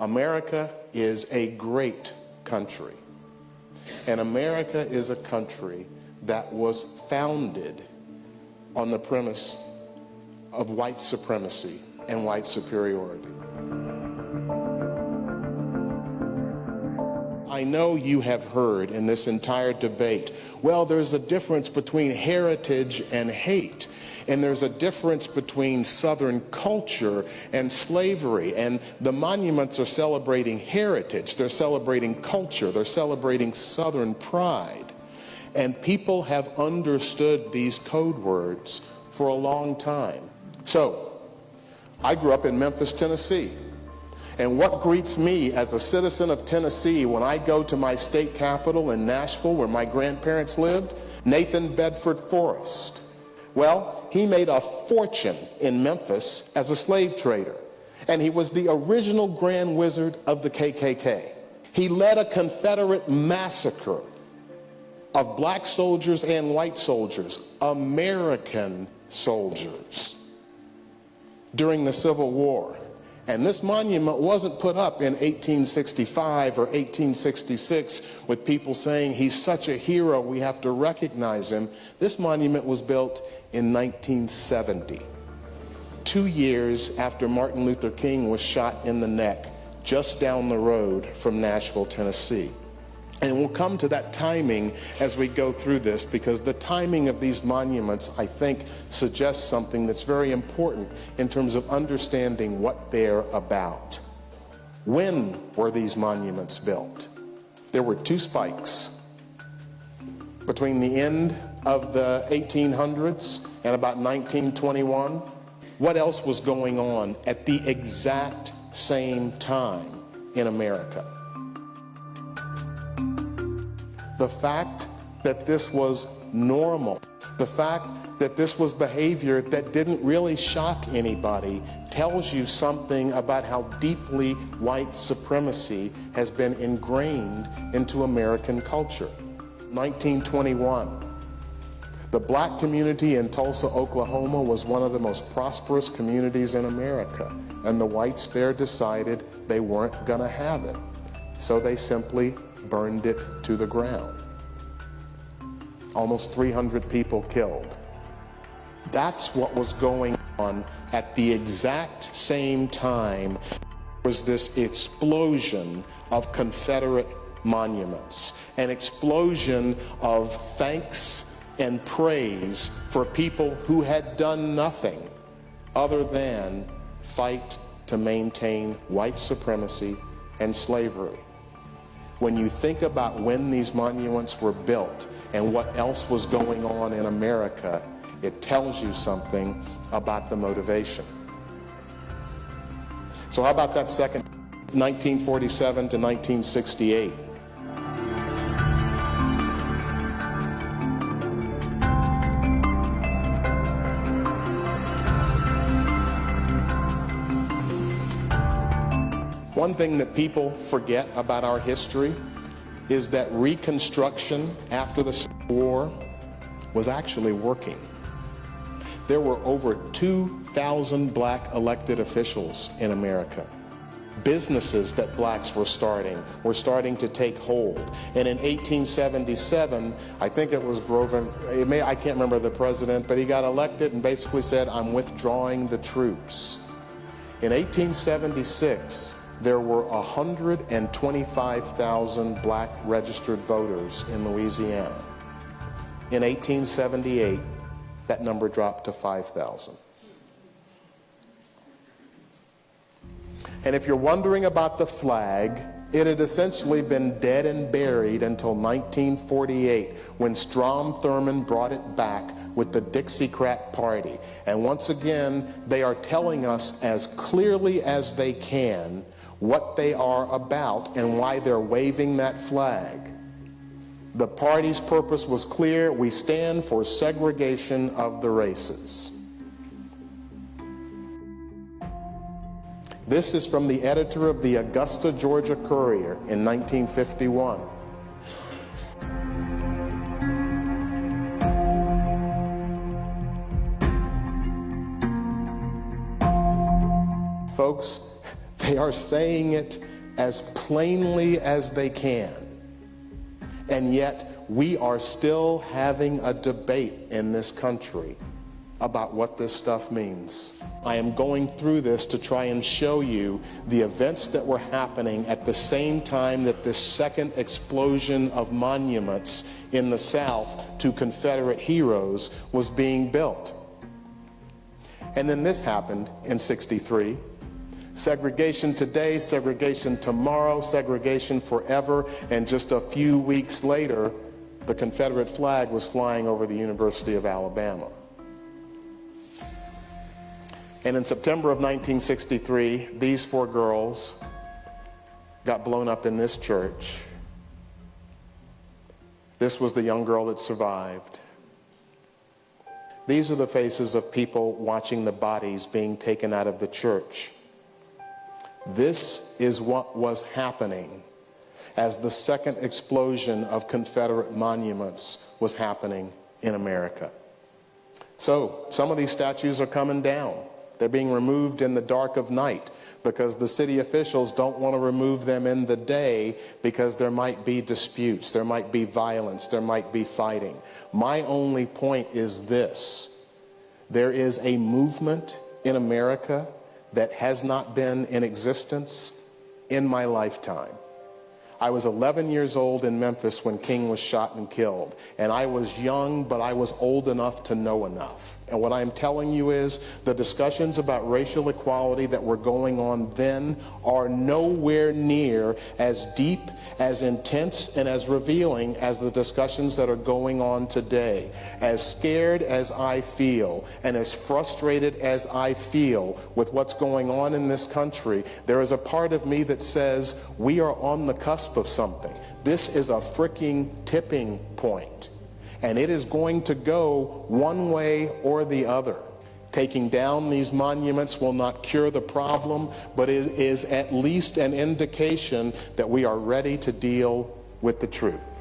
America is a great country. And America is a country that was founded on the premise of white supremacy and white superiority. I know you have heard in this entire debate, well, there's a difference between heritage and hate. And there's a difference between Southern culture and slavery. And the monuments are celebrating heritage. They're celebrating culture. They're celebrating Southern pride. And people have understood these code words for a long time. So, I grew up in Memphis, Tennessee. And what greets me as a citizen of Tennessee when I go to my state capital in Nashville, where my grandparents lived? Nathan Bedford Forrest. Well, he made a fortune in Memphis as a slave trader, and he was the original Grand Wizard of the KKK. He led a Confederate massacre of black soldiers and white soldiers, American soldiers, during the Civil War. And this monument wasn't put up in 1865 or 1866 with people saying he's such a hero, we have to recognize him. This monument was built in 1970, 2 years after Martin Luther King was shot in the neck just down the road from Nashville, Tennessee. And we'll come to that timing as we go through this, because the timing of these monuments, I think, suggests something that's very important in terms of understanding what they're about. When were these monuments built? There were two spikes between the end of the 1800s and about 1921. What else was going on at the exact same time in America? The fact that this was normal, the fact that this was behavior that didn't really shock anybody, tells you something about how deeply white supremacy has been ingrained into American culture. 1921, the black community in Tulsa, Oklahoma was one of the most prosperous communities in America, and the whites there decided they weren't gonna have it. So they simply burned it to the ground. Almost 300 people killed. That's what was going on at the exact same time. Was this explosion of Confederate monuments, an explosion of thanks and praise for people who had done nothing other than fight to maintain white supremacy and slavery. When you think about when these monuments were built and what else was going on in America, it tells you something about the motivation. So how about that second, 1947 to 1968? One thing that people forget about our history is that Reconstruction after the Civil War was actually working. There were over 2,000 black elected officials in America. Businesses that blacks were starting to take hold. And in 1877, I think it was Grover, I can't remember the president, but he got elected and basically said, I'm withdrawing the troops. In 1876, there were 125,000 black registered voters in Louisiana. In 1878, that number dropped to 5,000. And if you're wondering about the flag, it had essentially been dead and buried until 1948, when Strom Thurmond brought it back with the Dixiecrat Party. And once again, they are telling us as clearly as they can what they are about and why they're waving that flag. The party's purpose was clear: we stand for segregation of the races. This is from the editor of the Augusta, Georgia Courier in 1951. Folks, They are saying it as plainly as they can. And yet we are still having a debate in this country about what this stuff means. I am going through this to try and show you the events that were happening at the same time that this second explosion of monuments in the South to Confederate heroes was being built. And then this happened in '63. Segregation today, segregation tomorrow, segregation forever, and just a few weeks later, the Confederate flag was flying over the University of Alabama. And in September of 1963, these 4 girls got blown up in this church. This was the young girl that survived. These are the faces of people watching the bodies being taken out of the church. This is what was happening as the second explosion of Confederate monuments was happening in America. So some of these statues are coming down. They're being removed in the dark of night because the city officials don't want to remove them in the day because there might be disputes, there might be violence, there might be fighting. My only point is this: there is a movement in America that has not been in existence in my lifetime. I was 11 years old in Memphis when King was shot and killed. And I was young, but I was old enough to know enough. And what I'm telling you is the discussions about racial equality that were going on then are nowhere near as deep, as intense, and as revealing as the discussions that are going on today. As scared as I feel and as frustrated as I feel with what's going on in this country, there is a part of me that says we are on the cusp of something. This is a freaking tipping point. And it is going to go one way or the other. Taking down these monuments will not cure the problem, but it is at least an indication that we are ready to deal with the truth.